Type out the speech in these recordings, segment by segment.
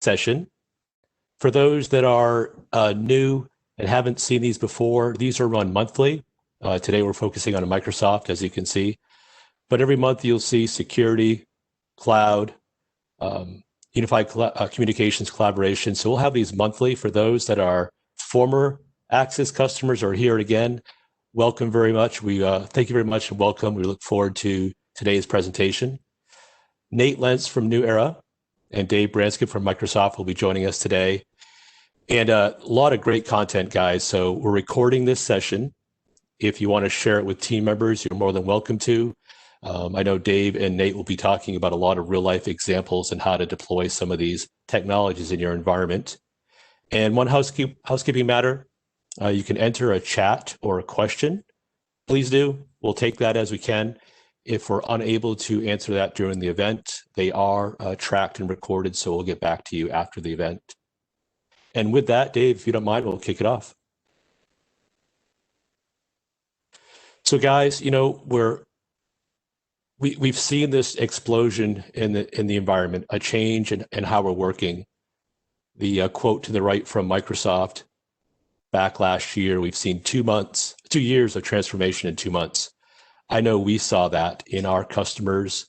session. For those that are new and haven't seen these before, these are run monthly. Today we're focusing on Microsoft, as you can see. But every month you'll see security, cloud, unified communications, collaboration. So we'll have these monthly. For those that are former Access customers or here again, welcome very much. We thank you very much and welcome. We look forward to today's presentation. Nate Lentz from New Era and Dave Branscombe from Microsoft will be joining us today. And a lot of great content, guys. So we're recording this session. If you want to share it with team members, you're more than welcome to. I know Dave and Nate will be talking about a lot of real life examples and how to deploy some of these technologies in your environment. And one housekeeping matter, you can enter a chat or a question. Please do. We'll take that as we can. If we're unable to answer that during the event, they are tracked and recorded, so we'll get back to you after the event. And with that, Dave, if you don't mind, we'll kick it off. So guys, you know, we've seen this explosion in the environment, a change in how we're working. The quote to the right from Microsoft back last year, we've seen 2 years of transformation in 2 months. I know we saw that in our customers.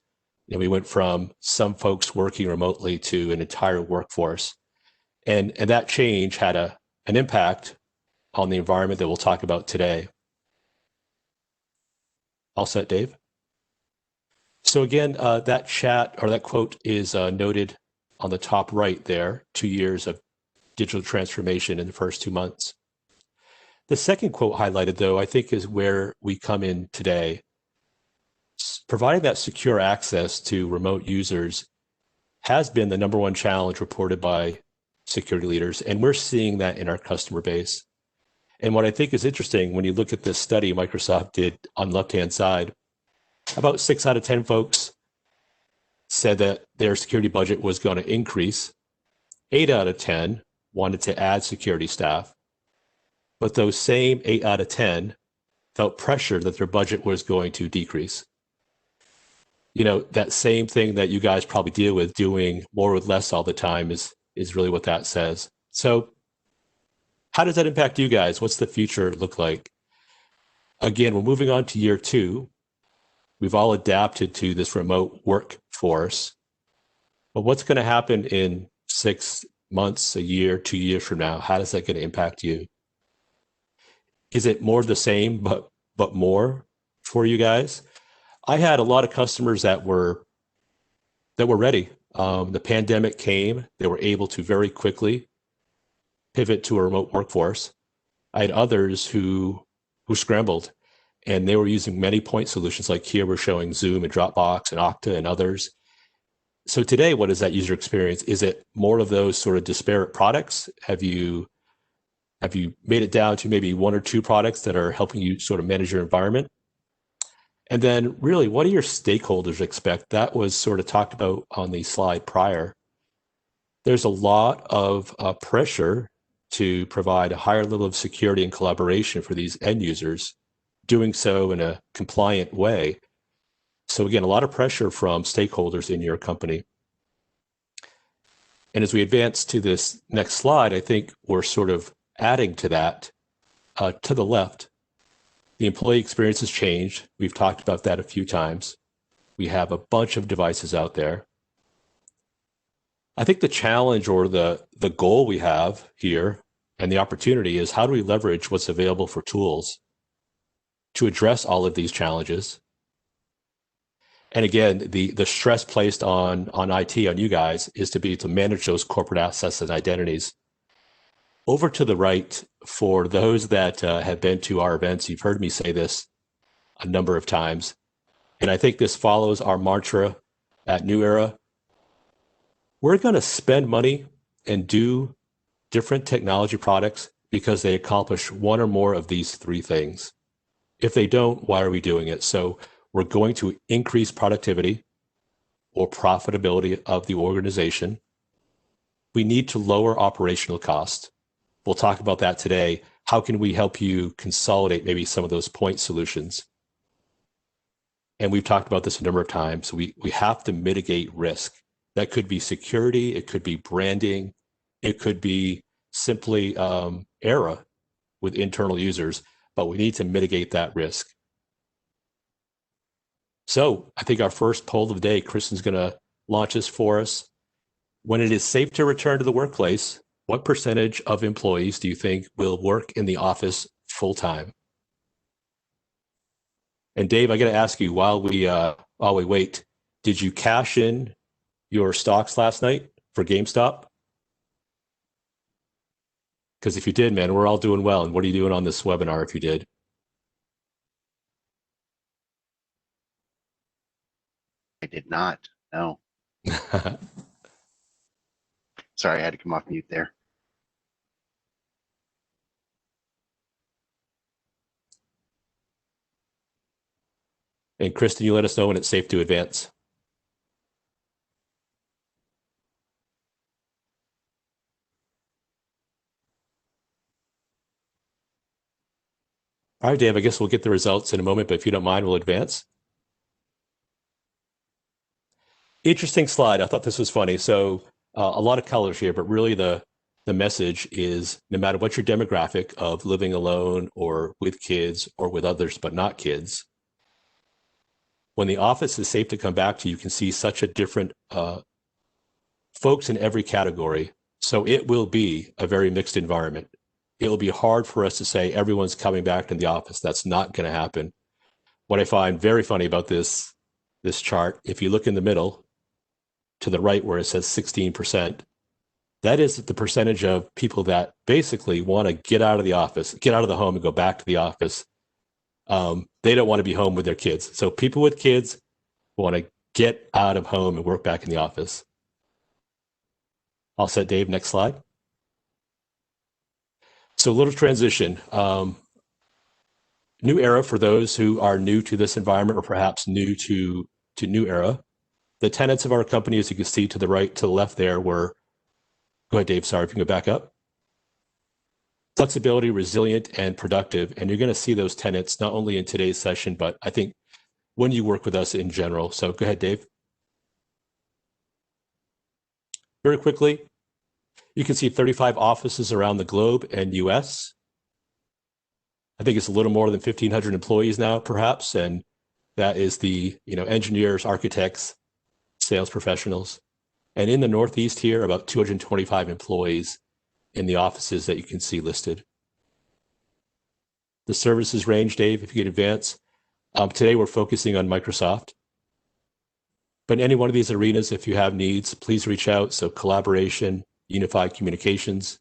And we went from some folks working remotely to an entire workforce. And that change had an impact on the environment that we'll talk about today. All set, Dave? So again, that chat or that quote is noted on the top right there, 2 years of digital transformation in the first 2 months. The second quote highlighted, though, I think is where we come in today. Providing that secure access to remote users has been the #1 challenge reported by security leaders, and we're seeing that in our customer base. And what I think is interesting, when you look at this study Microsoft did on the left-hand side, about 6 out of 10 folks said that their security budget was going to increase. 8 out of 10 wanted to add security staff. But those same 8 out of 10 felt pressure that their budget was going to decrease. You know, that same thing that you guys probably deal with, doing more with less all the time, is really what that says. So how does that impact you guys? What's the future look like? Again, we're moving on to year 2. We've all adapted to this remote workforce. But what's going to happen in 6 months, a year, 2 years from now? How is that going to impact you? Is it more the same, but more for you guys? I had a lot of customers that were ready. The pandemic came; they were able to very quickly pivot to a remote workforce. I had others who scrambled, and they were using many point solutions. Like here, we're showing Zoom and Dropbox and Okta and others. So today, what is that user experience? Is it more of those sort of disparate products? Have you made it down to maybe 1 or 2 products that are helping you sort of manage your environment? And then really, what do your stakeholders expect? That was sort of talked about on the slide prior. There's a lot of pressure to provide a higher level of security and collaboration for these end users, doing so in a compliant way. So again, a lot of pressure from stakeholders in your company. And as we advance to this next slide, I think we're sort of adding to that. To the left, the employee experience has changed. We've talked about that a few times. We have a bunch of devices out there. I think the challenge or the goal we have here and the opportunity is, how do we leverage what's available for tools to address all of these challenges? And again, the stress placed on IT, on you guys, is to be able to manage those corporate assets and identities. Over to the right, for those that have been to our events, you've heard me say this a number of times, and I think this follows our mantra at New Era. We're going to spend money and do different technology products because they accomplish one or more of these 3 things. If they don't, why are we doing it? So we're going to increase productivity or profitability of the organization. We need to lower operational costs. We'll talk about that today. How can we help you consolidate maybe some of those point solutions? And we've talked about this a number of times. We have to mitigate risk. That could be security, it could be branding, it could be simply error with internal users, but we need to mitigate that risk. So I think our first poll of the day, Kristen's going to launch this for us. When it is safe to return to the workplace, what percentage of employees do you think will work in the office full time? And Dave, I got to ask you while we wait, did you cash in your stocks last night for GameStop? Because if you did, man, we're all doing well. And what are you doing on this webinar if you did? I did not. No. Sorry, I had to come off mute there. And Kristen, you let us know when it's safe to advance. All right, Dave, I guess we'll get the results in a moment, but if you don't mind, we'll advance. Interesting slide. I thought this was funny. So a lot of colors here, but really the message is no matter what your demographic of living alone or with kids or with others, but not kids, when the office is safe to come back to, you can see such a different folks in every category. So it will be a very mixed environment. It will be hard for us to say everyone's coming back to the office. That's not going to happen. What I find very funny about this chart, if you look in the middle to the right where it says 16%, that is the percentage of people that basically want to get out of the office, get out of the home and go back to the office. They don't want to be home with their kids. So people with kids want to get out of home and work back in the office. All set, Dave. Next slide. So a little transition. New era for those who are new to this environment or perhaps new to New Era. The tenets of our company, as you can see to the right, to the left there were, go ahead, Dave, sorry, if you can go back up. Flexibility, resilient, and productive. And you're going to see those tenets not only in today's session, but I think when you work with us in general. So go ahead, Dave. Very quickly, you can see 35 offices around the globe and US. I think it's a little more than 1,500 employees now, perhaps. And that is the engineers, architects, sales professionals. And in the Northeast here, about 225 employees in the offices that you can see listed. The services range, Dave, if you could advance. Today, we're focusing on Microsoft. But in any one of these arenas, if you have needs, please reach out. So collaboration, unified communications,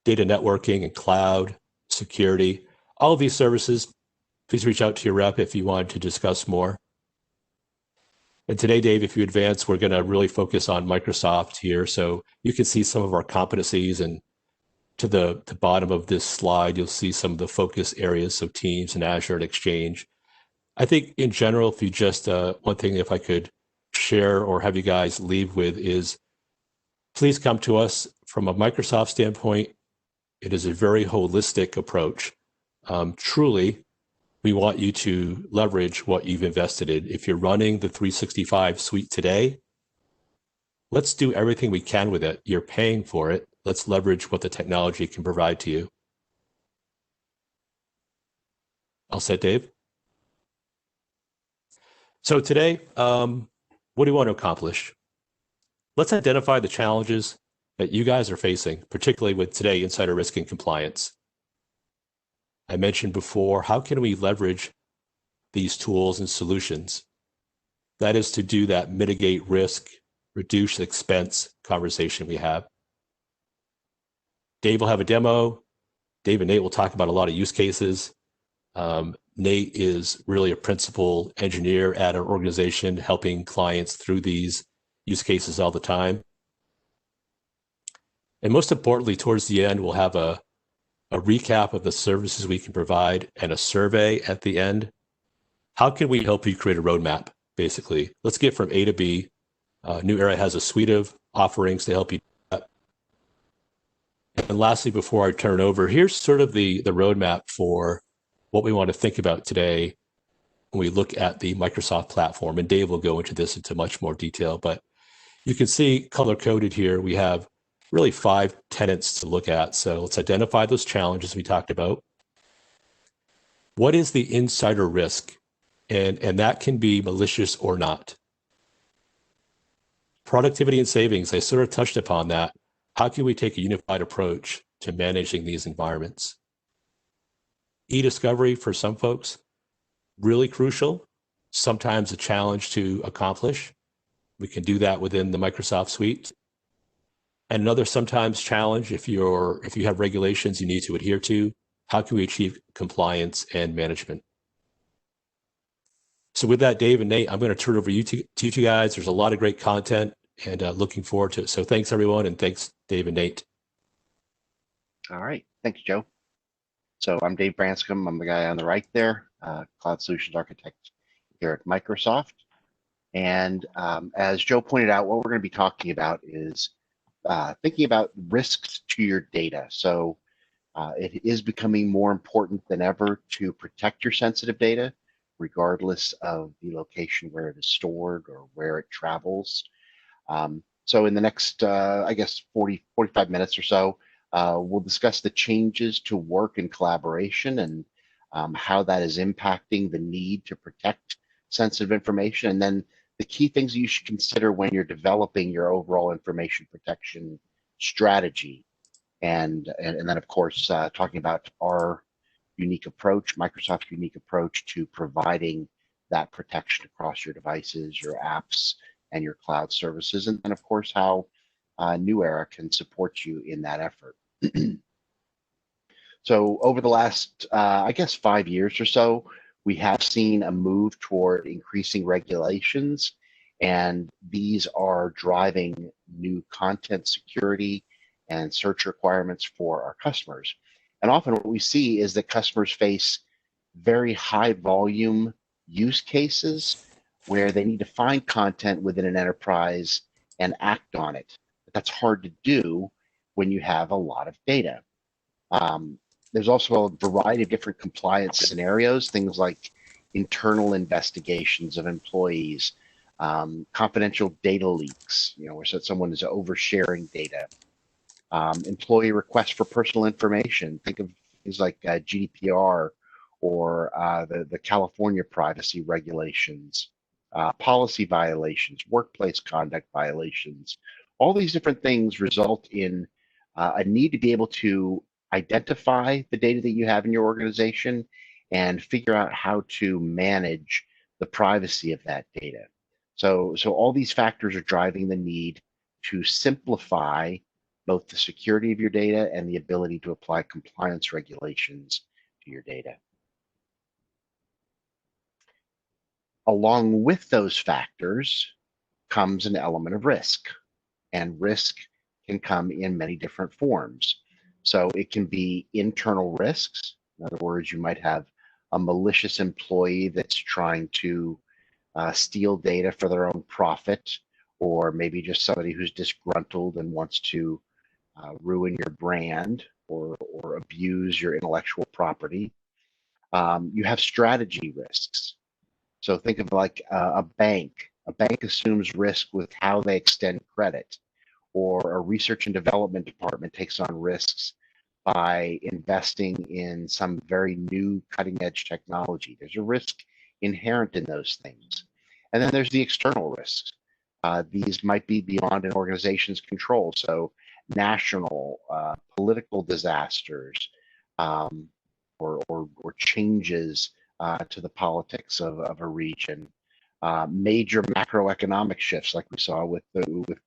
data networking and cloud, security, all of these services, please reach out to your rep if you want to discuss more. And today, Dave, if you advance, we're going to really focus on Microsoft here. So you can see some of our competencies, and to the bottom of this slide, you'll see some of the focus areas, so Teams and Azure and Exchange. I think in general, if you just, one thing if I could share or have you guys leave with is, please come to us from a Microsoft standpoint. It is a very holistic approach. Truly, we want you to leverage what you've invested in. If you're running the 365 suite today, let's do everything we can with it. You're paying for it. Let's leverage what the technology can provide to you. All set, Dave? So today, what do we want to accomplish? Let's identify the challenges that you guys are facing, particularly with today, insider risk and compliance. I mentioned before, how can we leverage these tools and solutions? That is to do that mitigate risk, reduce expense conversation we have. Dave will have a demo. Dave and Nate will talk about a lot of use cases. Nate is really a principal engineer at our organization, helping clients through these use cases all the time. And most importantly, towards the end, we'll have a recap of the services we can provide and a survey at the end. How can we help you create a roadmap, basically? Let's get from A to B. New Era has a suite of offerings to help you do that. And lastly, before I turn it over, here's sort of the roadmap for what we want to think about today when we look at the Microsoft platform. And Dave will go into this into much more detail, but you can see color coded here. We have really 5 tenets to look at. So let's identify those challenges we talked about. What is the insider risk? And that can be malicious or not. Productivity and savings, I sort of touched upon that. How can we take a unified approach to managing these environments? E-discovery for some folks, really crucial, sometimes a challenge to accomplish. We can do that within the Microsoft suite. And another sometimes challenge, if you have regulations you need to adhere to, how can we achieve compliance and management? So with that, Dave and Nate, I'm going to turn it over to you two guys. There's a lot of great content and looking forward to it. So thanks, everyone, and thanks, Dave and Nate. All right. Thanks, Joe. So I'm Dave Branscombe. I'm the guy on the right there, Cloud Solutions Architect here at Microsoft. And as Joe pointed out, what we're going to be talking about is thinking about risks to your data. So it is becoming more important than ever to protect your sensitive data, regardless of the location where it is stored or where it travels. So in the next, I guess, 45 minutes or so, we'll discuss the changes to work and collaboration and how that is impacting the need to protect sensitive information, and then the key things you should consider when you're developing your overall information protection strategy. And then, of course, talking about our unique approach, Microsoft's unique approach to providing that protection across your devices, your apps, and your cloud services, and then, of course, how New Era can support you in that effort. So over the last, I guess, 5 years or so, we have seen a move toward increasing regulations, and these are driving new content security and search requirements for our customers. And often what we see is that customers face very high volume use cases where they need to find content within an enterprise and act on it. But that's hard to do when you have a lot of data. There's also a variety of different compliance scenarios, things like internal investigations of employees, confidential data leaks, where someone is oversharing data, employee requests for personal information. Think of things like GDPR or the California privacy regulations, policy violations, workplace conduct violations. All these different things result in a need to be able to identify the data that you have in your organization and figure out how to manage the privacy of that data. So all these factors are driving the need to simplify both the security of your data and the ability to apply compliance regulations to your data. Along with those factors comes an element of risk, and risk can come in many different forms. So it can be internal risks. In other words, you might have a malicious employee that's trying to steal data for their own profit, or maybe just somebody who's disgruntled and wants to ruin your brand or abuse your intellectual property. You have strategy risks. So think of like a bank. A bank assumes risk with how they extend credit, or a research and development department takes on risks by investing in some very new cutting edge technology. There's a risk inherent in those things. And then there's the external risks. These might be beyond an organization's control. So national, political disasters, or changes to the politics of a region, major macroeconomic shifts like we saw with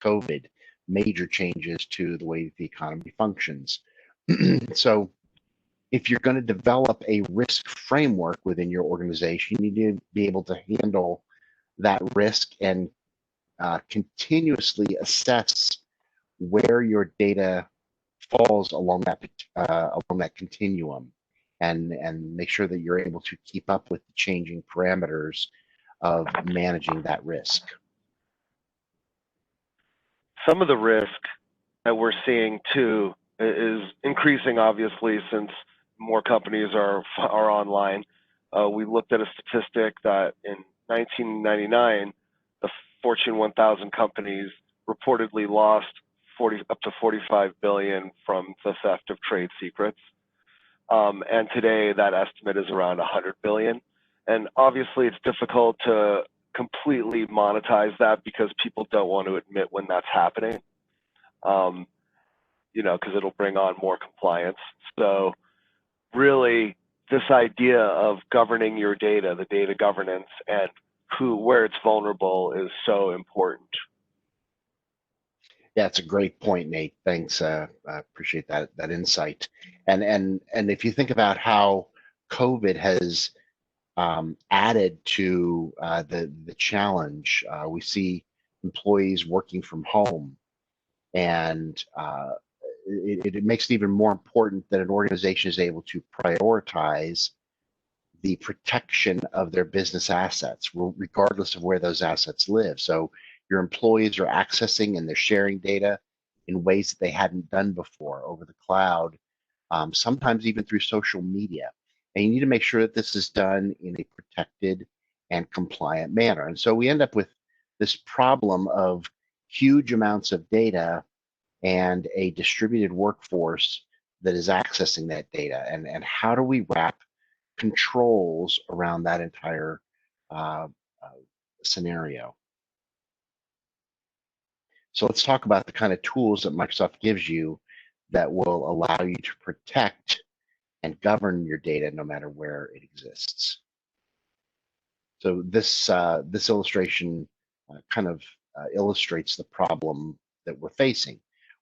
COVID, major changes to the way the economy functions. So if you're going to develop a risk framework within your organization, you need to be able to handle that risk and continuously assess where your data falls along that continuum, and make sure that you're able to keep up with the changing parameters of managing that risk. Some of the risk that we're seeing too is increasing, obviously, since more companies are online. We looked at a statistic that in 1999, the Fortune 1000 companies reportedly lost up to 45 billion from the theft of trade secrets. And today that estimate is around 100 billion. And obviously it's difficult to completely monetize that because people don't want to admit when that's happening, because it'll bring on more compliance. So really this idea of governing your data, the data governance, and where it's vulnerable is so important. Yeah, it's a great point, Nate. Thanks. I appreciate that insight. And if you think about how COVID has added to the challenge, we see employees working from home, and it makes it even more important that an organization is able to prioritize the protection of their business assets, regardless of where those assets live. So your employees are accessing and they're sharing data in ways that they hadn't done before over the cloud, sometimes even through social media. And you need to make sure that this is done in a protected and compliant manner. And so we end up with this problem of huge amounts of data and a distributed workforce that is accessing that data. And how do we wrap controls around that entire uh, scenario? So let's talk about the kind of tools that Microsoft gives you that will allow you to protect and govern your data no matter where it exists. So this illustration kind of illustrates the problem that we're facing.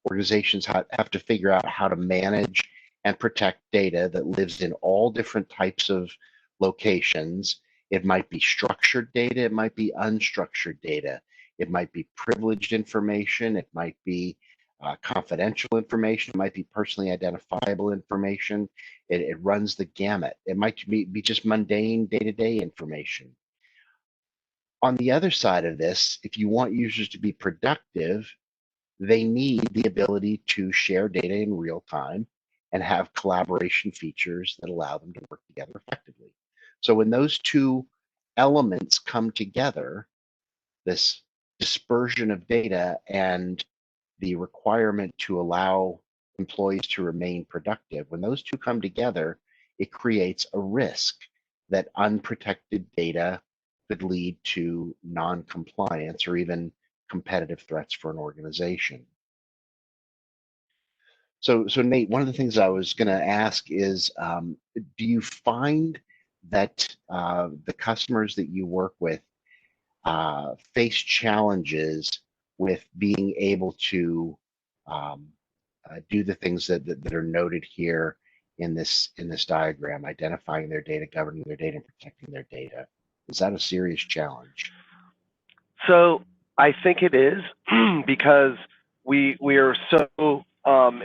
Organizations have to figure out how to manage and protect data that lives in all different types of locations. It might be structured data, it might be unstructured data, it might be privileged information, it might be confidential information, it might be personally identifiable information. It runs the gamut. It might be just mundane day-to-day information. On the other side of this, if you want users to be productive, they need the ability to share data in real time and have collaboration features that allow them to work together effectively. So when those two elements come together, this dispersion of data and the requirement to allow employees to remain productive, when those two come together, it creates a risk that unprotected data could lead to non-compliance or even competitive threats for an organization. So Nate, one of the things I was going to ask is, do you find that the customers that you work with face challenges with being able to do the things that are noted here in this diagram, identifying their data, governing their data, and protecting their data? Is that a serious challenge? So I think it is because we are so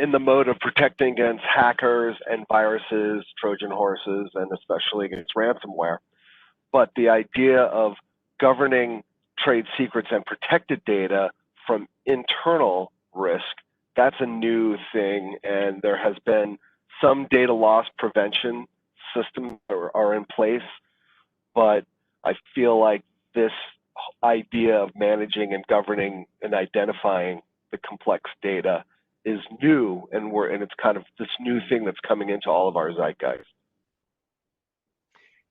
in the mode of protecting against hackers and viruses, Trojan horses, and especially against ransomware. But the idea of governing trade secrets and protected data from internal risk, that's a new thing. And there has been some data loss prevention systems that are in place, but I feel like this idea of managing and governing and identifying the complex data is new, and it's kind of this new thing that's coming into all of our zeitgeist.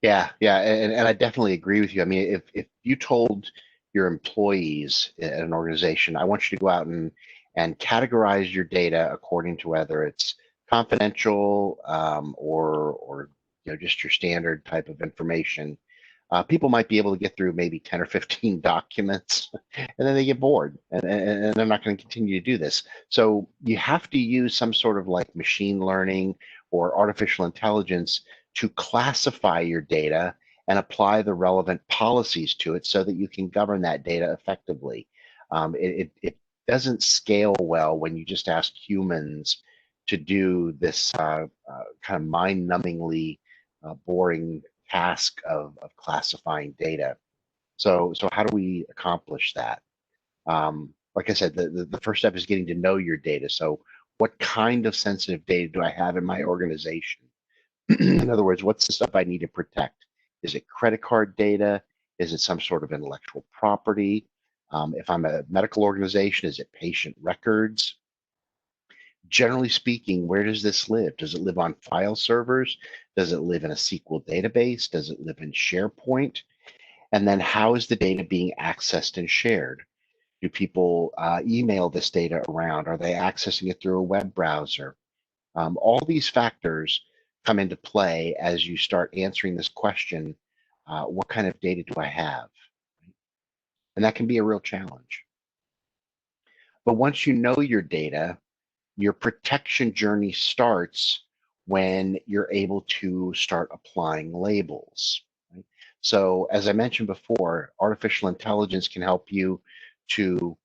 Yeah, and I definitely agree with you. I mean, if you told your employees at an organization, I want you to go out and categorize your data according to whether it's confidential or just your standard type of information, people might be able to get through maybe 10 or 15 documents, and then they get bored, and they're not going to continue to do this. So you have to use some sort of like machine learning or artificial intelligence to classify your data and apply the relevant policies to it so that you can govern that data effectively. It doesn't scale well when you just ask humans to do this kind of mind-numbingly boring task of classifying data. So how do we accomplish that? Like I said, the first step is getting to know your data. So what kind of sensitive data do I have in my organization? In other words, what's the stuff I need to protect? Is it credit card data? Is it some sort of intellectual property? If I'm a medical organization, is it patient records? Generally speaking, where does this live? Does it live on file servers? Does it live in a SQL database? Does it live in SharePoint? And then how is the data being accessed and shared? Do people email this data around? Are they accessing it through a web browser? All these factors come into play as you start answering this question, what kind of data do I have? And that can be a real challenge. But once you know your data, your protection journey starts when you're able to start applying labels. Right? So as I mentioned before, artificial intelligence can help you to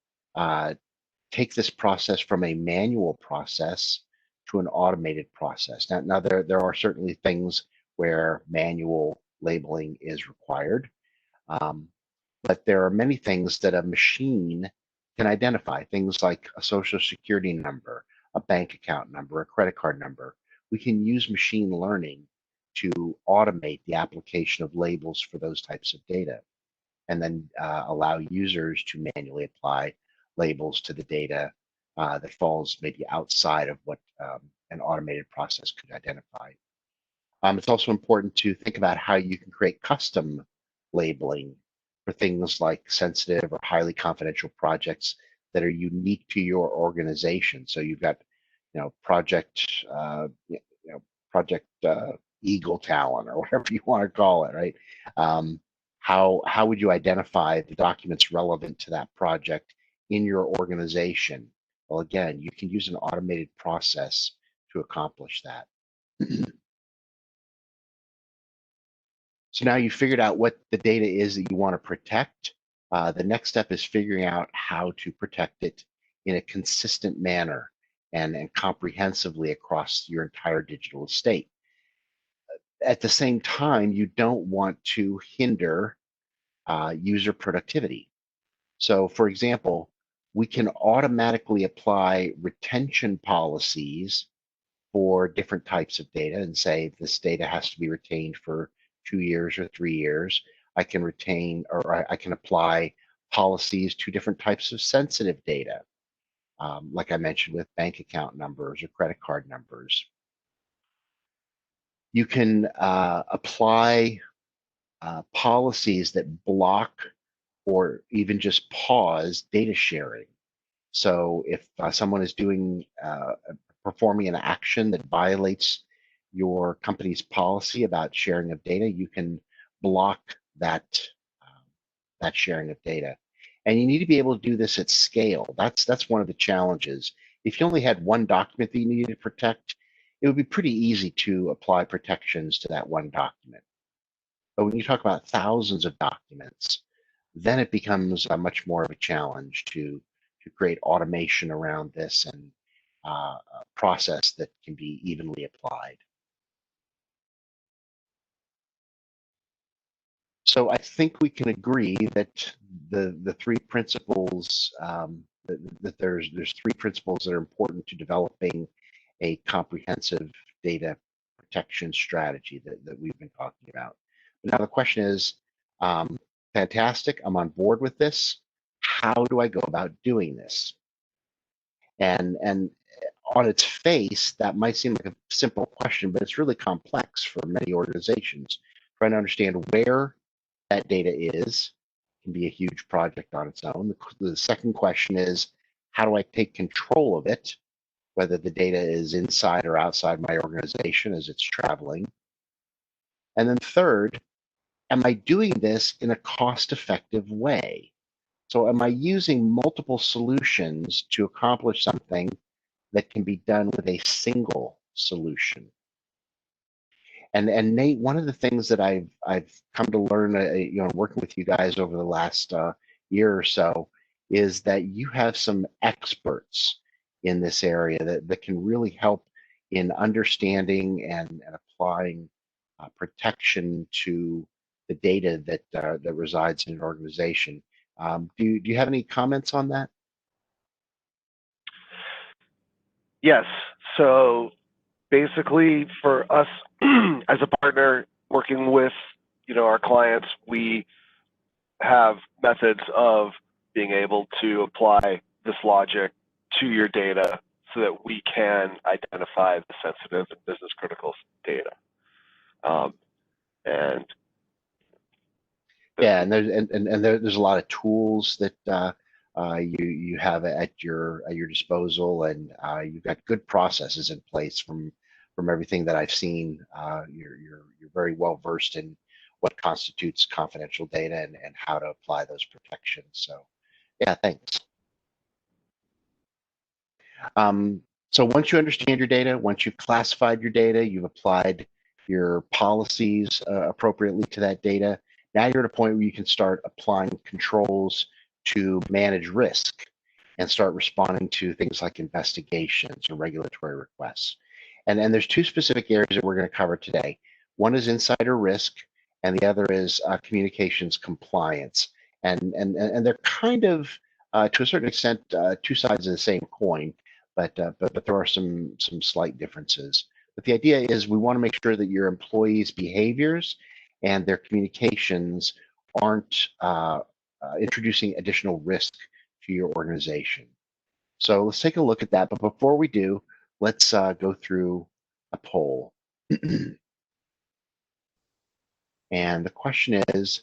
take this process from a manual process to an automated process. Now there are certainly things where manual labeling is required, um, but there are many things that a machine can identify, things like a social security number, a bank account number, a credit card number. We can use machine learning to automate the application of labels for those types of data, and then allow users to manually apply labels to the data that falls maybe outside of what an automated process could identify. It's also important to think about how you can create custom labeling for things like sensitive or highly confidential projects that are unique to your organization. So you've got, Project Eagle Talon or whatever you want to call it, right? How would you identify the documents relevant to that project in your organization? Well, again, you can use an automated process to accomplish that. So now you figured out what the data is that you want to protect. The next step is figuring out how to protect it in a consistent manner and comprehensively across your entire digital estate. At the same time, you don't want to hinder user productivity. So for example, we can automatically apply retention policies for different types of data and say this data has to be retained for 2 years or 3 years. I can retain, or I can apply policies to different types of sensitive data, like I mentioned with bank account numbers or credit card numbers. You can apply policies that block or even just pause data sharing. So if someone is performing an action that violates your company's policy about sharing of data, you can block that sharing of data. And you need to be able to do this at scale. That's one of the challenges. If you only had one document that you needed to protect, it would be pretty easy to apply protections to that one document. But when you talk about thousands of documents, then it becomes much more of a challenge to create automation around this and a process that can be evenly applied. So I think we can agree that the three principles that there's three principles that are important to developing a comprehensive data protection strategy that we've been talking about. But now the question is, fantastic, I'm on board with this. How do I go about doing this? And on its face, that might seem like a simple question, but it's really complex for many organizations. Trying to understand where that data is can be a huge project on its own. The second question is, how do I take control of it, whether the data is inside or outside my organization as it's traveling? And then third, am I doing this in a cost-effective way? So am I using multiple solutions to accomplish something that can be done with a single solution? And Nate, one of the things that I've come to learn, working with you guys over the last year or so, is that you have some experts in this area that can really help in understanding and applying protection to the data that resides in an organization. Do you have any comments on that? Yes. So basically, for us as a partner working with our clients, we have methods of being able to apply this logic to your data so that we can identify the sensitive and business critical data. And yeah, and there's a lot of tools that you have at your disposal, and you've got good processes in place from everything that I've seen. You're very well versed in what constitutes confidential data and how to apply those protections. So, yeah, thanks. So once you understand your data, once you've classified your data, you've applied your policies appropriately to that data, now you're at a point where you can start applying controls to manage risk and start responding to things like investigations or regulatory requests. And there's two specific areas that we're going to cover today. One is insider risk, and the other is communications compliance. And they're kind of, to a certain extent, two sides of the same coin. But there are some slight differences. But the idea is we want to make sure that your employees' behaviors and their communications aren't introducing additional risk to your organization. So let's take a look at that. But before we do, let's go through a poll. And the question is,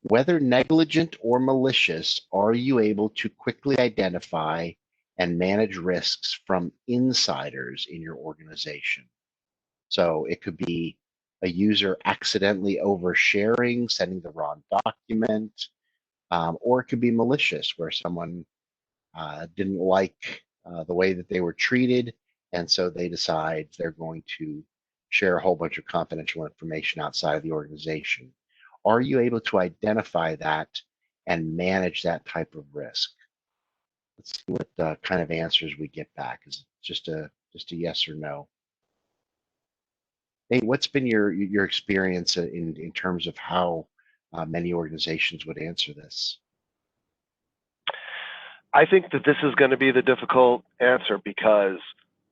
whether negligent or malicious, are you able to quickly identify and manage risks from insiders in your organization? So it could be a user accidentally oversharing, sending the wrong document, or it could be malicious, where someone didn't like the way that they were treated, and so they decide they're going to share a whole bunch of confidential information outside of the organization. Are you able to identify that and manage that type of risk? Let's see what kind of answers we get back. Is it just a yes or no? Nate, what's been your experience in terms of how many organizations would answer this? I think that this is going to be the difficult answer because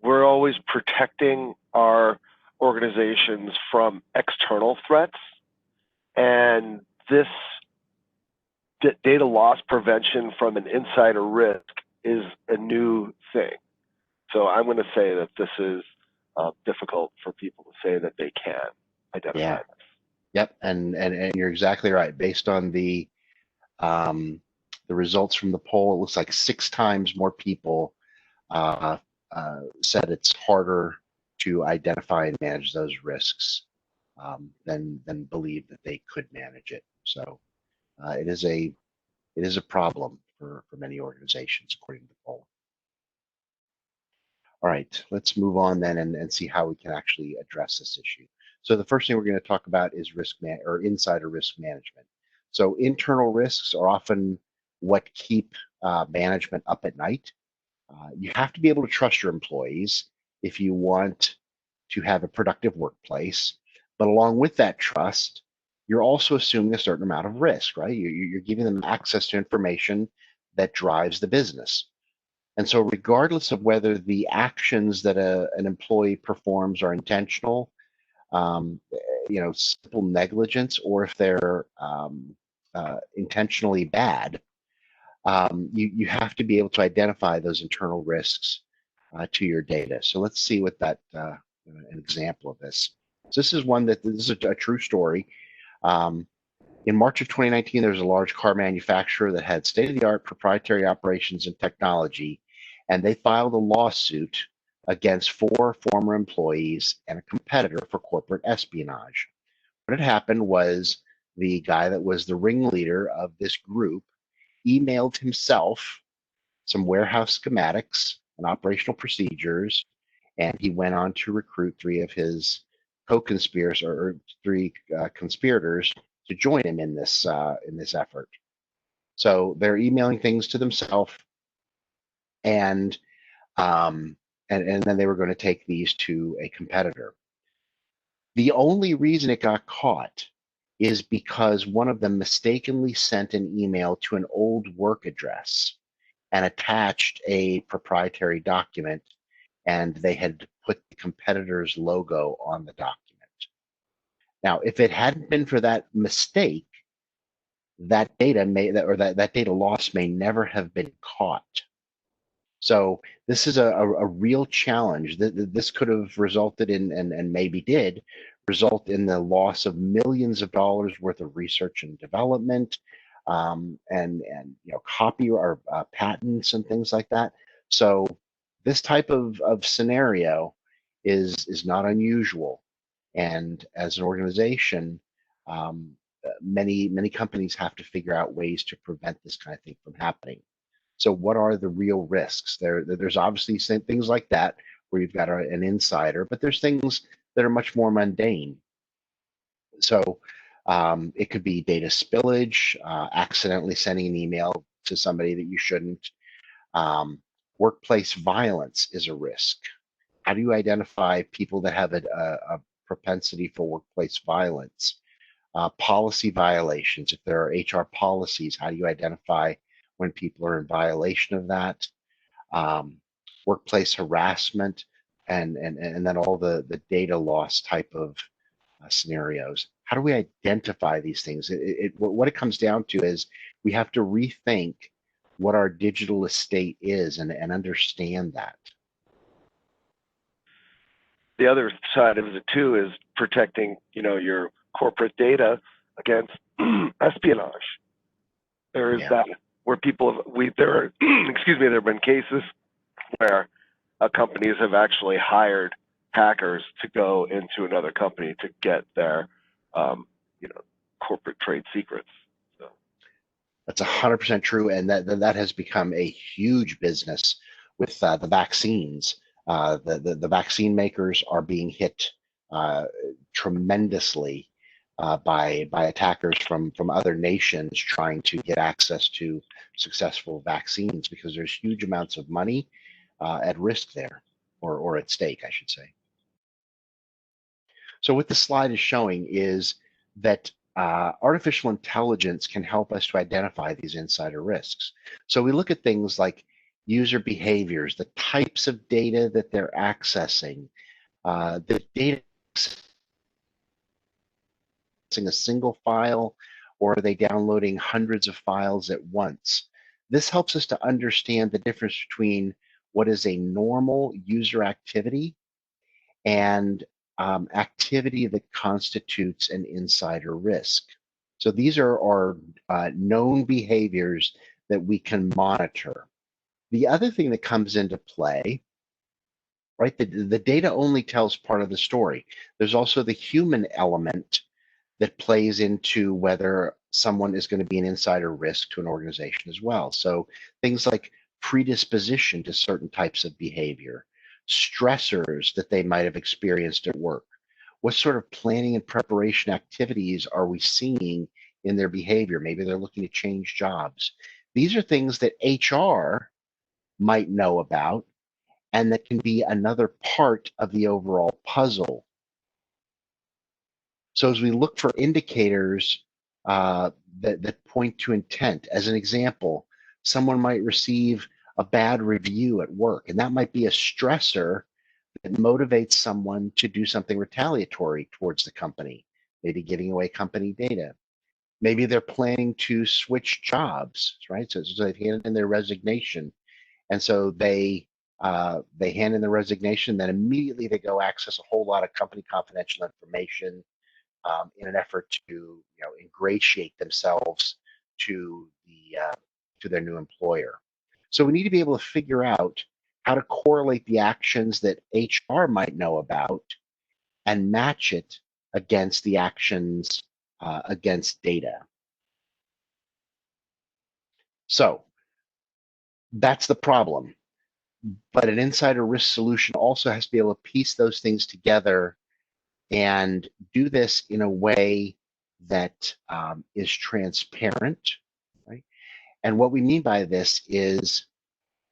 we're always protecting our organizations from external threats, and this data loss prevention from an insider risk is a new thing. So I'm going to say that this is difficult for people to say that they can identify this. Yep, and you're exactly right. Based on the results from the poll, it looks like 6 times more people said it's harder to identify and manage those risks than believe that they could manage it. So it is a problem for many organizations, according to the poll. All right, let's move on then and see how we can actually address this issue. So the first thing we're going to talk about is insider risk management. So internal risks are often what keep management up at night. You have to be able to trust your employees if you want to have a productive workplace. But along with that trust, you're also assuming a certain amount of risk, right? You're giving them access to information that drives the business. And so regardless of whether the actions that an employee performs are intentional, simple negligence, or if they're intentionally bad, you have to be able to identify those internal risks to your data. So let's see what that an example of this. So this is a true story. In March of 2019, there was a large car manufacturer that had state-of-the-art proprietary operations and technology, and they filed a lawsuit against 4 former employees and a competitor for corporate espionage. What had happened was the guy that was the ringleader of this group emailed himself some warehouse schematics and operational procedures, and he went on to recruit 3 of his co-conspirators or 3 conspirators to join him in this effort. So they're emailing things to themselves, and then they were going to take these to a competitor. The only reason it got caught is because one of them mistakenly sent an email to an old work address and attached a proprietary document, and they had put the competitor's logo on the document. Now, if it hadn't been for that mistake, that data that data loss may never have been caught. So this is a real challenge. This could have resulted in, and maybe did, result in the loss of millions of dollars worth of research and development, and copy or patents and things like that. So this type of scenario is not unusual. And as an organization, many companies have to figure out ways to prevent this kind of thing from happening. So what are the real risks? There's obviously things like that where you've got an insider, but there's things that are much more mundane. So it could be data spillage, accidentally sending an email to somebody that you shouldn't. Workplace violence is a risk. How do you identify people that have a propensity for workplace violence? Policy violations. If there are HR policies, how do you identify when people are in violation of that? Workplace harassment, and then all the data loss type of scenarios. How do we identify these things? What it comes down to is we have to rethink what our digital estate is and understand that. The other side of it too is protecting, your corporate data against espionage. There is that where there have been cases where companies have actually hired hackers to go into another company to get their, corporate trade secrets. So. That's 100% true, and that has become a huge business with the vaccines. The vaccine makers are being hit tremendously by attackers from other nations trying to get access to successful vaccines, because there's huge amounts of money at risk there, or at stake, I should say. So what the slide is showing is that artificial intelligence can help us to identify these insider risks. So we look at things like user behaviors, the types of data that they're accessing, the data a single file, or are they downloading hundreds of files at once? This helps us to understand the difference between what is a normal user activity and activity that constitutes an insider risk. So these are known behaviors that we can monitor. The other thing that comes into play, right, the data only tells part of the story. There's also the human element that plays into whether someone is going to be an insider risk to an organization as well. So things like predisposition to certain types of behavior, stressors that they might have experienced at work. What sort of planning and preparation activities are we seeing in their behavior? Maybe they're looking to change jobs. These are things that HR might know about, and that can be another part of the overall puzzle. So as we look for indicators that point to intent, as an example, someone might receive a bad review at work, and that might be a stressor that motivates someone to do something retaliatory towards the company, maybe giving away company data. Maybe they're planning to switch jobs, right? So they've handed in their resignation, and so they hand in the resignation, then immediately they go access a whole lot of company confidential information in an effort to ingratiate themselves to their new employer. So we need to be able to figure out how to correlate the actions that HR might know about and match it against the actions against data. So that's the problem. But an insider risk solution also has to be able to piece those things together and do this in a way that is transparent, right? And what we mean by this is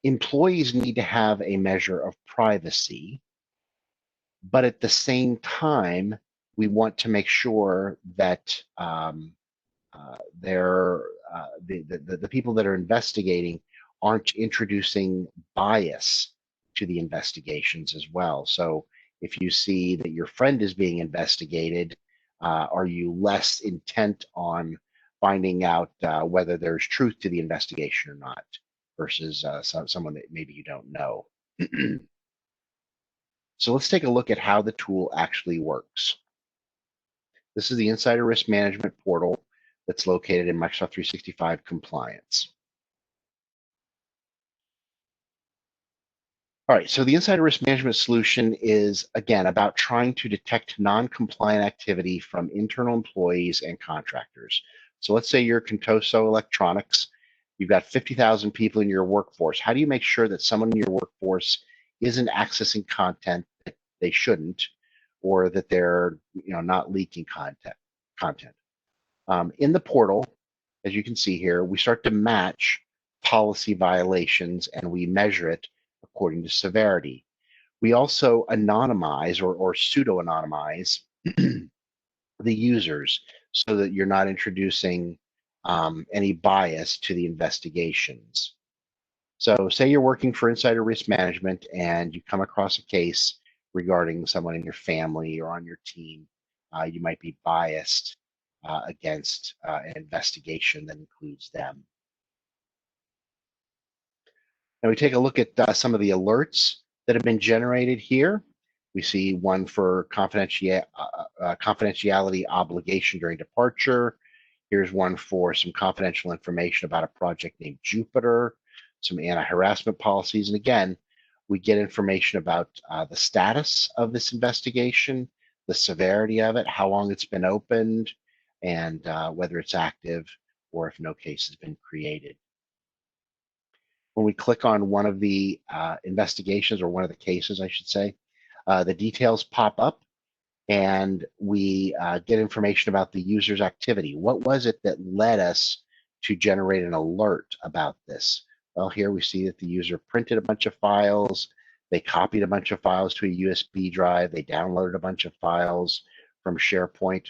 employees need to have a measure of privacy, but at the same time, we want to make sure that the people that are investigating aren't introducing bias to the investigations as well. So if you see that your friend is being investigated, are you less intent on finding out whether there's truth to the investigation or not, versus someone that maybe you don't know. So let's take a look at how the tool actually works. This is the Insider Risk Management portal that's located in Microsoft 365 Compliance. All right, so the Insider Risk Management solution is, again, about trying to detect non-compliant activity from internal employees and contractors. So let's say you're Contoso Electronics. You've got 50,000 people in your workforce. How do you make sure that someone in your workforce isn't accessing content that they shouldn't, or that they're not leaking content? In the portal, as you can see here, we start to match policy violations and we measure it according to severity. We also anonymize or pseudo-anonymize the users so that you're not introducing any bias to the investigations. So say you're working for Insider Risk Management and you come across a case regarding someone in your family or on your team. You might be biased against an investigation that includes them. Now we take a look at some of the alerts that have been generated here. We see one for confidentiality obligation during departure. Here's one for some confidential information about a project named Jupiter, some anti-harassment policies. And again, we get information about the status of this investigation, the severity of it, how long it's been opened, and whether it's active or if no case has been created. When we click on one of the investigations, or one of the cases, I should say, the details pop up and we get information about the user's activity. What was it that led us to generate an alert about this? Well, here we see that the user printed a bunch of files, they copied a bunch of files to a USB drive, they downloaded a bunch of files from SharePoint.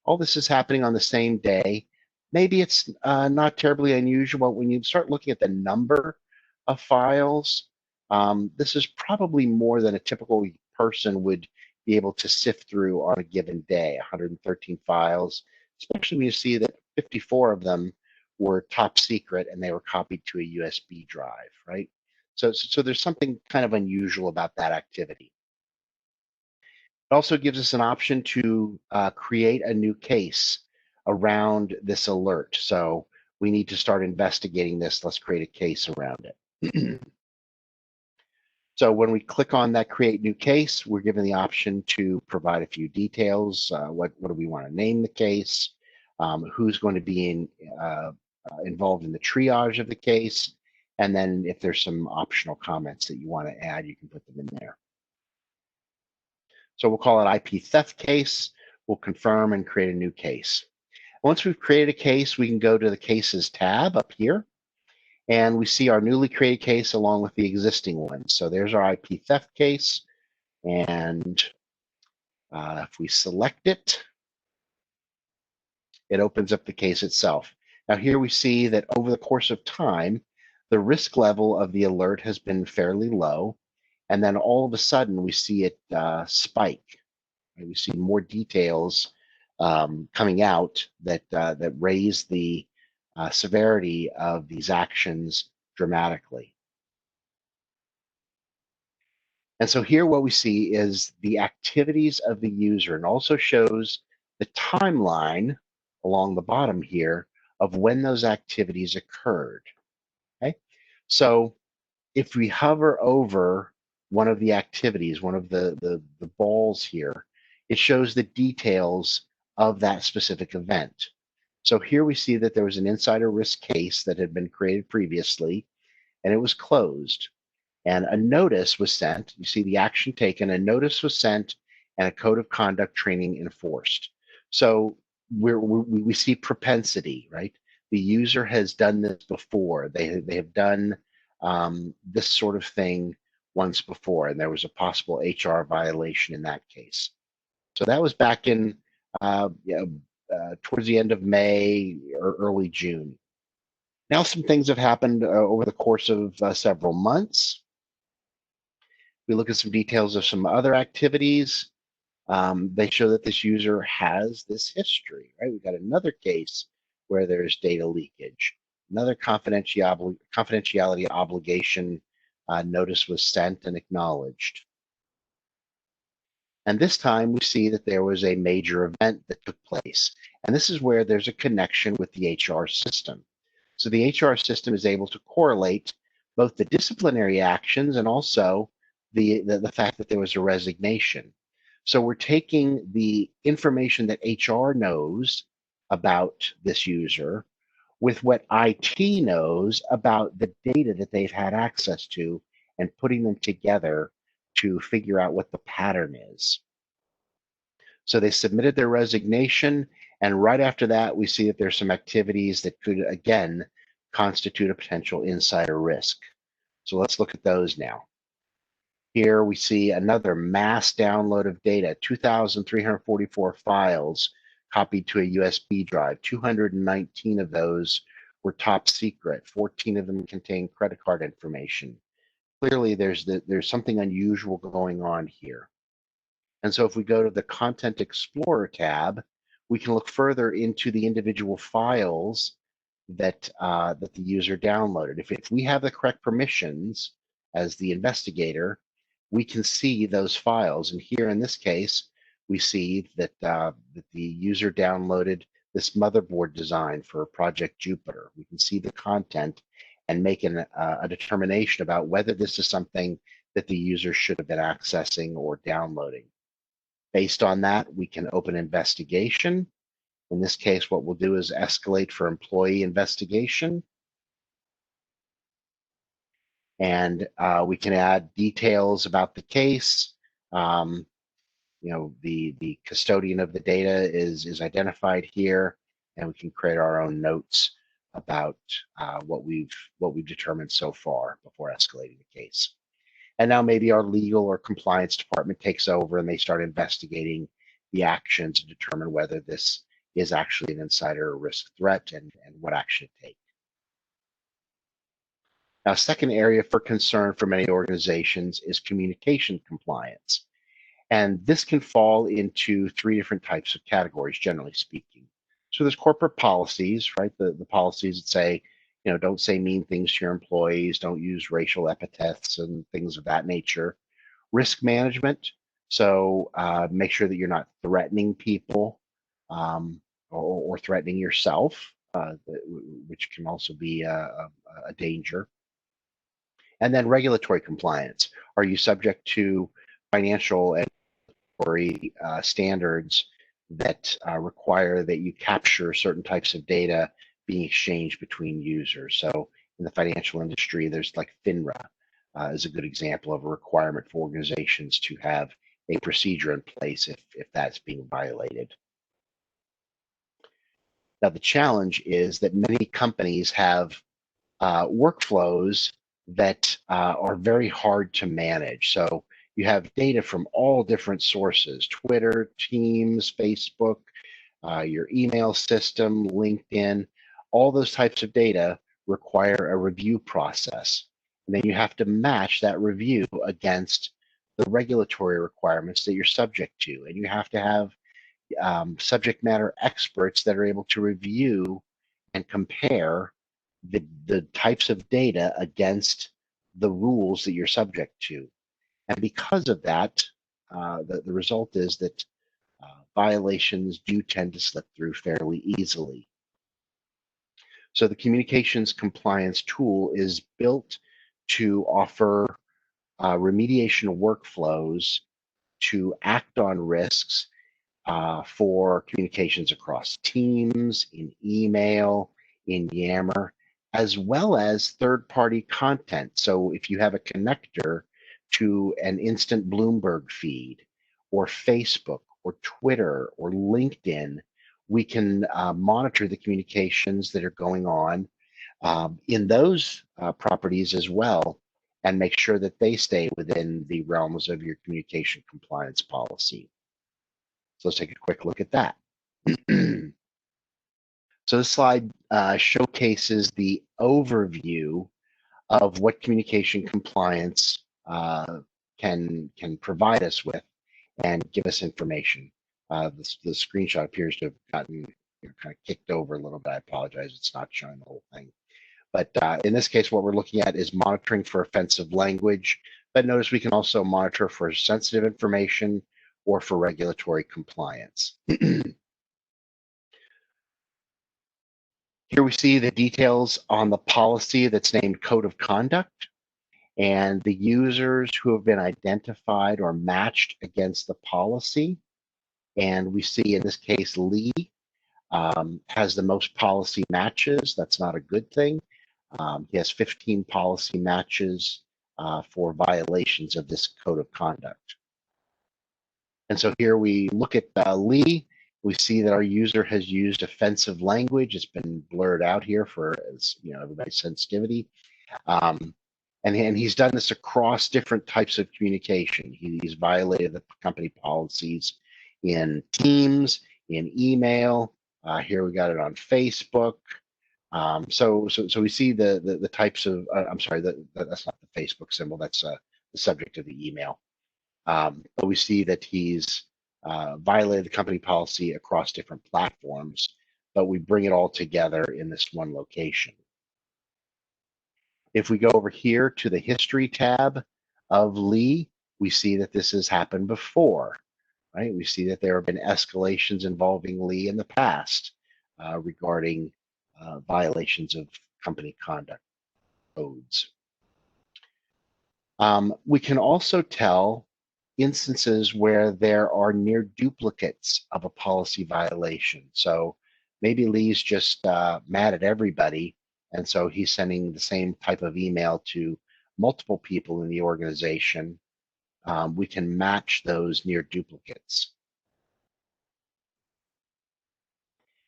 All this is happening on the same day. Maybe it's not terribly unusual. When you start looking at the number of files, this is probably more than a typical person would be able to sift through on a given day. 113 files, especially when you see that 54 of them were top secret and they were copied to a USB drive, right? So there's something kind of unusual about that activity. It also gives us an option to create a new case around this alert. So we need to start investigating this. Let's create a case around it. So when we click on that create new case, we're given the option to provide a few details. What do we want to name the case? Who's going to be involved in the triage of the case? And then if there's some optional comments that you want to add, you can put them in there. So we'll call it IP theft case. We'll confirm and create a new case. Once we've created a case, we can go to the Cases tab up here. And we see our newly created case along with the existing one. So there's our IP theft case. And if we select it, it opens up the case itself. Now here we see that over the course of time, the risk level of the alert has been fairly low. And then all of a sudden we see it spike. We see more details coming out that raise the severity of these actions dramatically. And so here what we see is the activities of the user, and also shows the timeline along the bottom here of when those activities occurred. Okay, so if we hover over one of the activities, one of the balls here, it shows the details of that specific event. So here we see that there was an insider risk case that had been created previously, and it was closed. And a notice was sent. You see the action taken, a notice was sent, and a code of conduct training enforced. So we see propensity, right? The user has done this before. They have done this sort of thing once before, and there was a possible HR violation in that case. So that was back in towards the end of May or early June. Now some things have happened over the course of several months. We look at some details of some other activities. They show that this user has this history, right? We've got another case where there's data leakage. Another confidentiality obligation notice was sent and acknowledged. And this time we see that there was a major event that took place. And this is where there's a connection with the HR system. So the HR system is able to correlate both the disciplinary actions and also the fact that there was a resignation. So we're taking the information that HR knows about this user with what IT knows about the data that they've had access to and putting them together to figure out what the pattern is. So they submitted their resignation, and right after that, we see that there's some activities that could, again, constitute a potential insider risk. So let's look at those now. Here we see another mass download of data, 2,344 files copied to a USB drive. 219 of those were top secret. 14 of them contain credit card information. Clearly, there's something unusual going on here. And so if we go to the Content Explorer tab, we can look further into the individual files that the user downloaded. If we have the correct permissions as the investigator, we can see those files. And here in this case, we see that, that the user downloaded this motherboard design for Project Jupiter. We can see the content and make a determination about whether this is something that the user should have been accessing or downloading. Based on that, we can open investigation. In this case, what we'll do is escalate for employee investigation. And we can add details about the case. You know, the custodian of the data is identified here, and we can create our own notes about what we've determined so far before escalating the case. And now maybe our legal or compliance department takes over and they start investigating the actions to determine whether this is actually an insider risk threat and what action to take. Now, a second area for concern for many organizations is communication compliance. And this can fall into three different types of categories, generally speaking. So there's corporate policies, right? The policies that say, you know, don't say mean things to your employees, don't use racial epithets and things of that nature. Risk management, so make sure that you're not threatening people or threatening yourself, which can also be a danger. And then regulatory compliance. Are you subject to financial and standards that require that you capture certain types of data being exchanged between users? So in the financial industry, there's like FINRA is a good example of a requirement for organizations to have a procedure in place if that's being violated. Now, the challenge is that many companies have workflows that are very hard to manage. So you have data from all different sources, Twitter, Teams, Facebook, your email system, LinkedIn, all those types of data require a review process. And then you have to match that review against the regulatory requirements that you're subject to. And you have to have subject matter experts that are able to review and compare the types of data against the rules that you're subject to. And because of that, the result is that violations do tend to slip through fairly easily. So the communications compliance tool is built to offer remediation workflows to act on risks for communications across Teams, in email, in Yammer, as well as third-party content. So if you have a connector to an instant Bloomberg feed or Facebook or Twitter or LinkedIn, we can monitor the communications that are going on in those properties as well and make sure that they stay within the realms of your communication compliance policy. So let's take a quick look at that. So this slide showcases the overview of what communication compliance can provide us with and give us information. The screenshot appears to have gotten kind of kicked over a little bit. I apologize. It's not showing the whole thing. But in this case, what we're looking at is monitoring for offensive language. But notice we can also monitor for sensitive information or for regulatory compliance. Here we see the details on the policy that's named Code of Conduct and the users who have been identified or matched against the policy. And we see in this case, Lee has the most policy matches. That's not a good thing. He has 15 policy matches for violations of this code of conduct. And so here we look at Lee. We see that our user has used offensive language. It's been blurred out here for everybody's sensitivity. And he's done this across different types of communication. He's violated the company policies in Teams, in email. Here we got it on Facebook. So we see the types of. I'm sorry, that's not the Facebook symbol. That's the subject of the email. But we see that he's violated the company policy across different platforms. But we bring it all together in this one location. If we go over here to the history tab of Lee, we see that this has happened before, right? We see that there have been escalations involving Lee in the past regarding violations of company conduct codes. We can also tell instances where there are near duplicates of a policy violation. So maybe Lee's just mad at everybody, and so he's sending the same type of email to multiple people in the organization. We can match those near duplicates.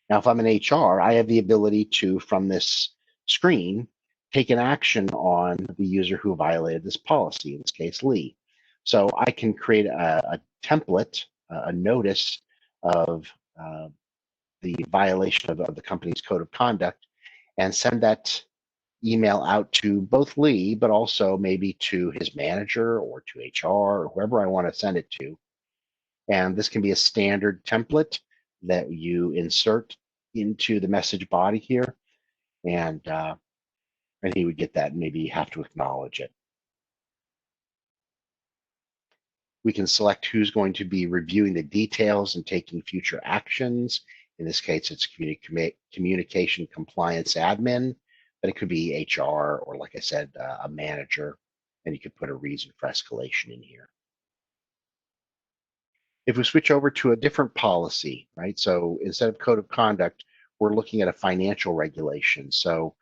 Now, if I'm in HR, I have the ability to, from this screen, take an action on the user who violated this policy, in this case, Lee. So I can create a template, a notice of the violation of the company's code of conduct, and send that email out to both Lee, but also maybe to his manager or to HR or whoever I want to send it to. And this can be a standard template that you insert into the message body here, and he would get that and maybe have to acknowledge it. We can select who's going to be reviewing the details and taking future actions. In this case, it's communication compliance admin, but it could be HR or, like I said, a manager, and you could put a reason for escalation in here. If we switch over to a different policy, right? So instead of code of conduct, we're looking at a financial regulation. So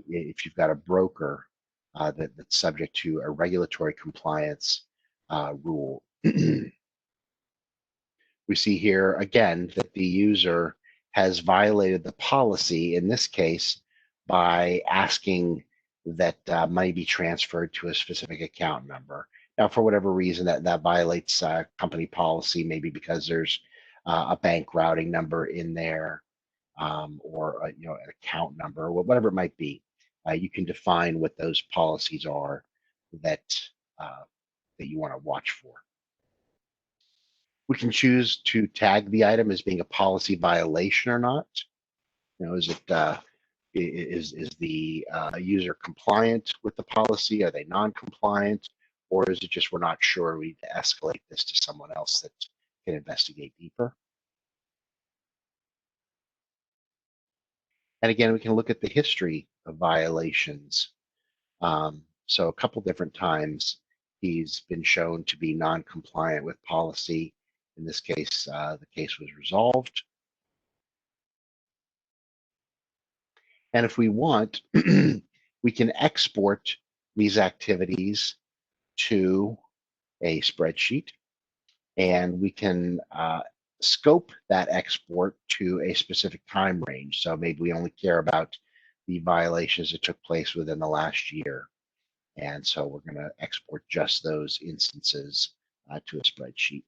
if you've got a broker that's subject to a regulatory compliance rule, we see here again that the user has violated the policy, in this case, by asking that money be transferred to a specific account number. Now, for whatever reason, that violates company policy, maybe because there's a bank routing number in there, or an account number, whatever it might be. You can define what those policies are that you want to watch for. We can choose to tag the item as being a policy violation or not. Is it is the user compliant with the policy? Are they non-compliant? Or is it just we're not sure, we need to escalate this to someone else that can investigate deeper? And again, we can look at the history of violations. So a couple different times he's been shown to be non-compliant with policy. In this case, the case was resolved. And if we want, we can export these activities to a spreadsheet, and we can scope that export to a specific time range. So maybe we only care about the violations that took place within the last year. And so we're going to export just those instances to a spreadsheet.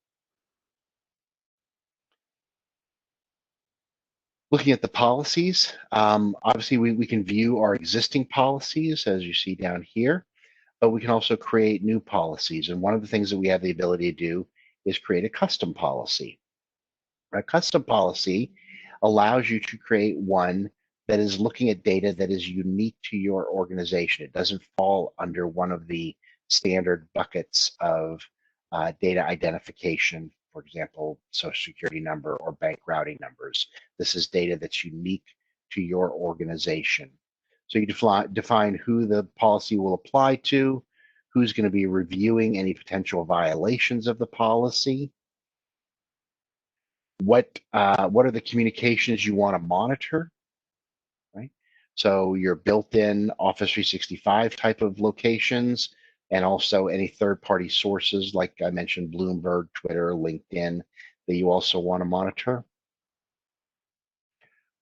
Looking at the policies, obviously we can view our existing policies as you see down here, but we can also create new policies. And one of the things that we have the ability to do is create a custom policy. A custom policy allows you to create one that is looking at data that is unique to your organization. It doesn't fall under one of the standard buckets of data identification, for example, social security number or bank routing numbers. This is data that's unique to your organization. So you define who the policy will apply to, who's going to be reviewing any potential violations of the policy, what are the communications you want to monitor, right? So your built-in Office 365 type of locations, and also any third-party sources like I mentioned, Bloomberg, Twitter, LinkedIn, that you also want to monitor.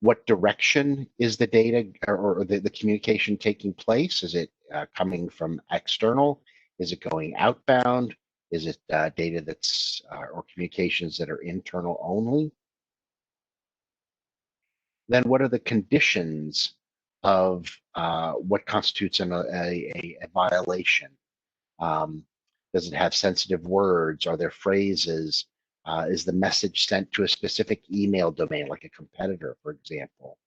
What direction is the data or the communication taking place? Is it coming from external? Is it going outbound? Is it data that's or communications that are internal only? Then what are the conditions of what constitutes a violation? Does it have sensitive words? Are there phrases? Is the message sent to a specific email domain, like a competitor, for example?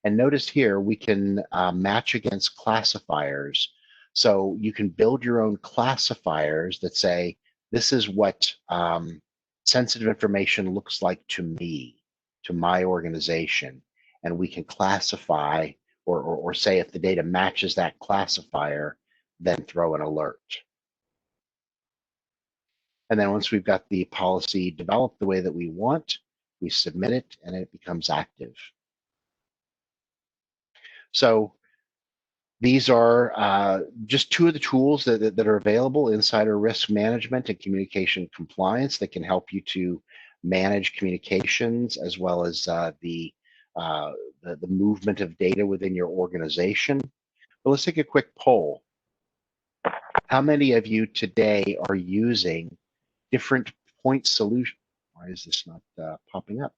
And notice here, we can match against classifiers. So you can build your own classifiers that say, this is what sensitive information looks like to me, to my organization. And we can classify or say if the data matches that classifier, then throw an alert. And then once we've got the policy developed the way that we want, we submit it and it becomes active. So these are just two of the tools that are available: insider risk management and communication compliance, that can help you to manage communications as well as the movement of data within your organization. But let's take a quick poll. How many of you today are using different point solutions? Why is this not popping up?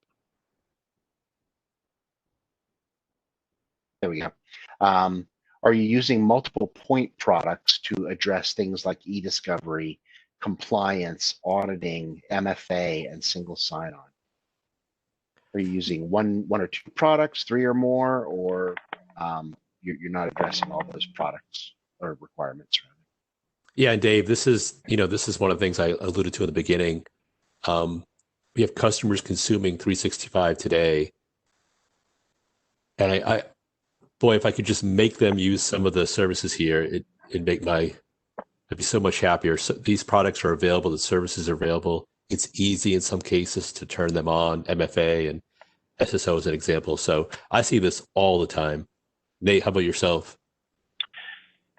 There we go. Are you using multiple point products to address things like e-discovery, compliance, auditing, MFA, and single sign-on? Are you using one or two products, three or more, or you're not addressing all those products or requirements? Rather? Yeah, and Dave, this is one of the things I alluded to in the beginning. We have customers consuming 365 today, and I boy, if I could just make them use some of the services here, it'd make I'd be so much happier. So these products are available, the services are available. It's easy in some cases to turn them on, MFA and SSO as an example. So I see this all the time. Nate, how about yourself?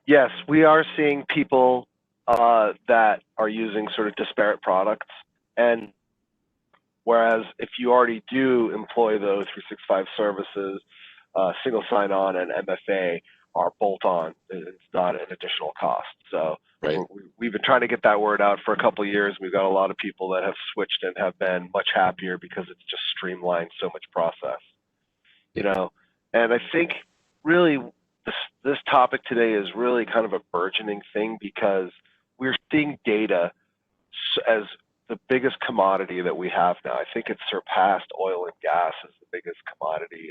Yes, we are seeing people that are using sort of disparate products. And whereas if you already do employ those 365 services, single sign-on and MFA are bolt-on. It's not an additional cost. So right. We've been trying to get that word out for a couple of years. We've got a lot of people that have switched and have been much happier because it's just streamlined so much process. You know, and I think really this topic today is really kind of a burgeoning thing because we're seeing data as the biggest commodity that we have now. I think it's surpassed oil and gas as the biggest commodity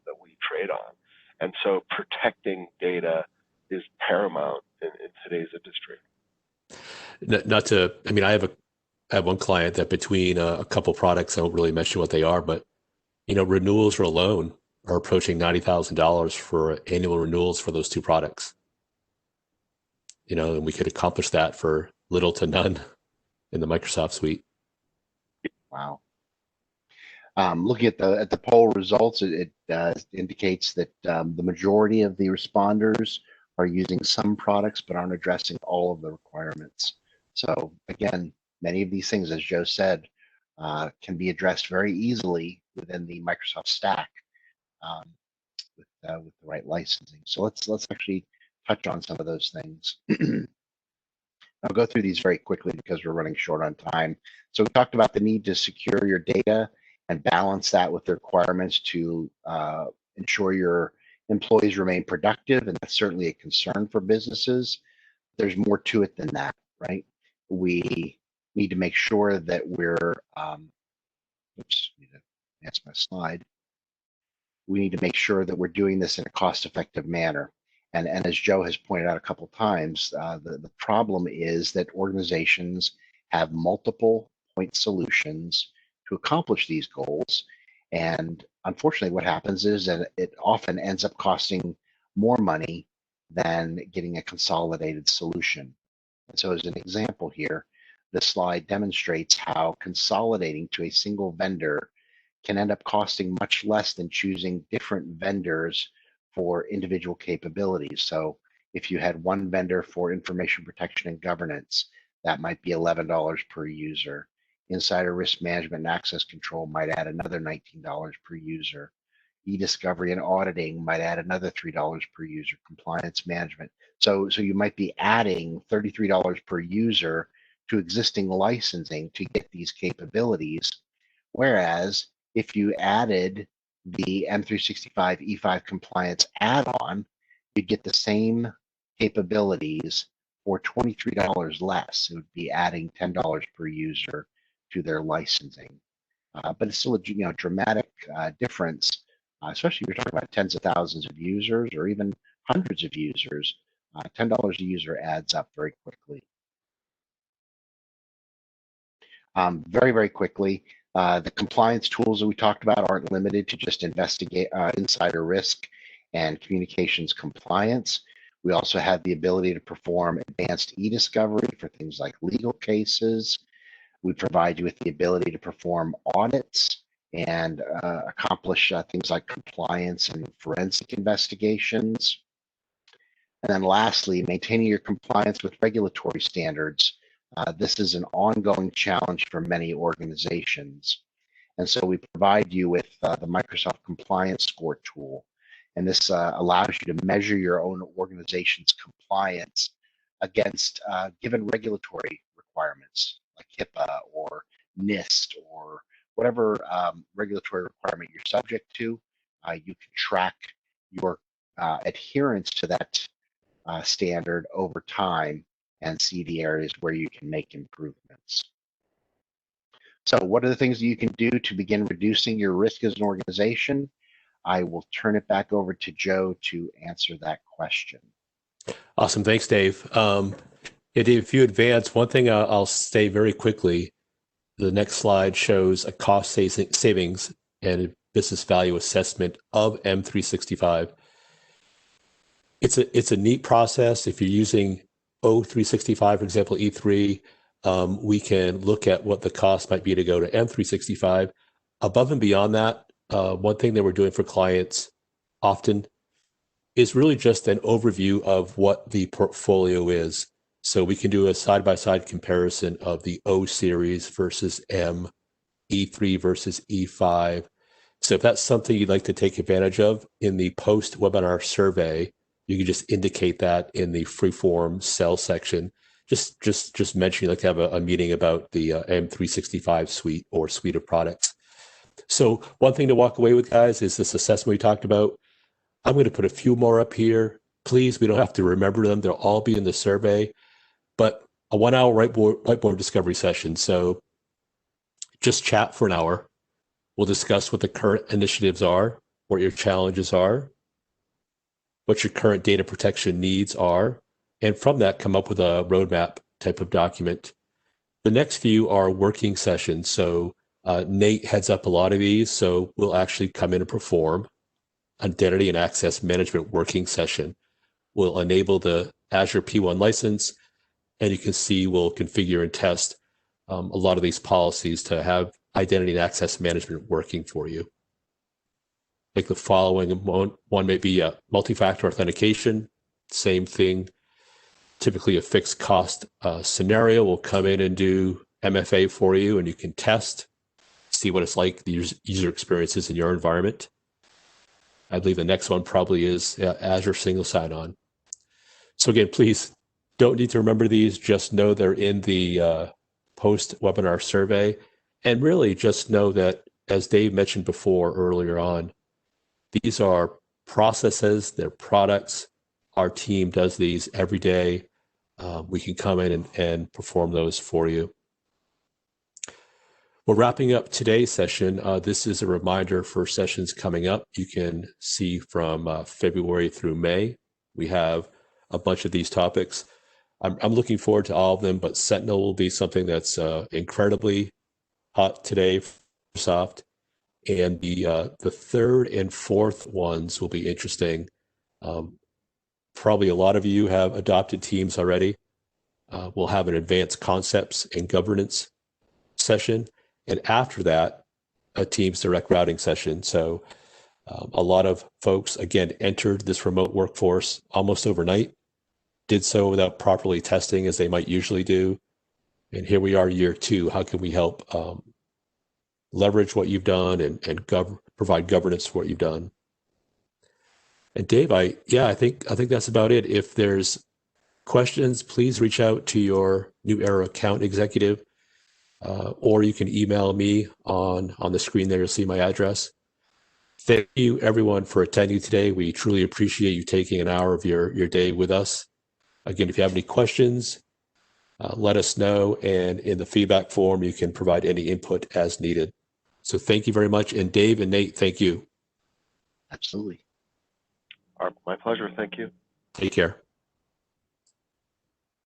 that we trade on. And so protecting data is paramount in today's industry. I have one client that between a couple products, I won't really mention what they are, but renewals alone are approaching $90,000 for annual renewals for those two products. And we could accomplish that for little to none in the Microsoft suite. Wow. Looking at the poll results, it indicates that the majority of the responders are using some products but aren't addressing all of the requirements. So again, many of these things, as Joe said, can be addressed very easily within the Microsoft stack with the right licensing. So let's actually touch on some of those things. I'll go through these very quickly because we're running short on time. So we talked about the need to secure your data and balance that with the requirements to ensure your employees remain productive, and that's certainly a concern for businesses. There's more to it than that, right? We need to make sure that we're oops, need to advance my slide. We need to make sure that we're doing this in a cost-effective manner. And as Joe has pointed out a couple times, the problem is that organizations have multiple point solutions to accomplish these goals. And unfortunately, what happens is that it often ends up costing more money than getting a consolidated solution. And so as an example here, the slide demonstrates how consolidating to a single vendor can end up costing much less than choosing different vendors for individual capabilities. So if you had one vendor for information protection and governance, that might be $11 per user. Insider risk management and access control might add another $19 per user. E-discovery and auditing might add another $3 per user. Compliance management. So you might be adding $33 per user to existing licensing to get these capabilities. Whereas if you added the M365 E5 compliance add-on, you'd get the same capabilities for $23 less. It would be adding $10 per user to their licensing. But it's still a dramatic difference, especially if you're talking about tens of thousands of users or even hundreds of users. $10 a user adds up very quickly. Very, very quickly, the compliance tools that we talked about aren't limited to just investigate insider risk and communications compliance. We also have the ability to perform advanced e-discovery for things like legal cases. We provide you with the ability to perform audits and accomplish things like compliance and forensic investigations. And then lastly, maintaining your compliance with regulatory standards. This is an ongoing challenge for many organizations. And so we provide you with the Microsoft Compliance Score tool. And this allows you to measure your own organization's compliance against given regulatory requirements like HIPAA or NIST or whatever regulatory requirement you're subject to. You can track your adherence to that standard over time and see the areas where you can make improvements. So what are the things that you can do to begin reducing your risk as an organization? I will turn it back over to Joe to answer that question. Awesome. Thanks, Dave. Dave, if you advance, one thing I'll say very quickly, the next slide shows a cost savings and a business value assessment of M365. It's a neat process. If you're using O365, for example, E3, we can look at what the cost might be to go to M365. Above and beyond that, one thing that we're doing for clients often is really just an overview of what the portfolio is. So we can do a side-by-side comparison of the O series versus M, E3 versus E5. So if that's something you'd like to take advantage of in the post-webinar survey, you can just indicate that in the free-form sell section. Just mention you'd like to have a meeting about the M365 suite or suite of products. So one thing to walk away with, guys, is this assessment we talked about. I'm going to put a few more up here. Please, we don't have to remember them. They'll all be in the survey. But a 1 hour whiteboard discovery session. So just chat for an hour. We'll discuss what the current initiatives are, what your challenges are, what your current data protection needs are, and from that come up with a roadmap type of document. The next few are working sessions. So Nate heads up a lot of these, so we'll actually come in and perform identity and access management working session. We'll enable the Azure P1 license, and you can see we'll configure and test a lot of these policies to have identity and access management working for you. Like the following one may be a multi-factor authentication, same thing. Typically a fixed cost scenario. We'll come in and do MFA for you, and you can test, see what it's like, the user experiences in your environment. I believe the next one probably is Azure Single Sign-On. So again, please don't need to remember these. Just know they're in the post-webinar survey. And really just know that, as Dave mentioned before earlier on, these are processes, they're products. Our team does these every day. We can come in and perform those for you. We're wrapping up today's session. This is a reminder for sessions coming up. You can see from February through May, we have a bunch of these topics. I'm looking forward to all of them, but Sentinel will be something that's incredibly hot today for Microsoft. And the third and fourth ones will be interesting. Probably a lot of you have adopted teams already. We'll have an advanced concepts and governance session. And after that, a Teams direct routing session. So a lot of folks, again, entered this remote workforce almost overnight, did so without properly testing as they might usually do. And here we are, year 2. How can we help leverage what you've done and provide governance for what you've done? And Dave, I think that's about it. If there's questions, please reach out to your New Era account executive. Or you can email me on the screen there. You'll see my address. Thank you, everyone, for attending today. We truly appreciate you taking an hour of your day with us. Again, if you have any questions, let us know. And in the feedback form, you can provide any input as needed. So thank you very much. And Dave and Nate, thank you. Absolutely. My pleasure. Thank you. Take care.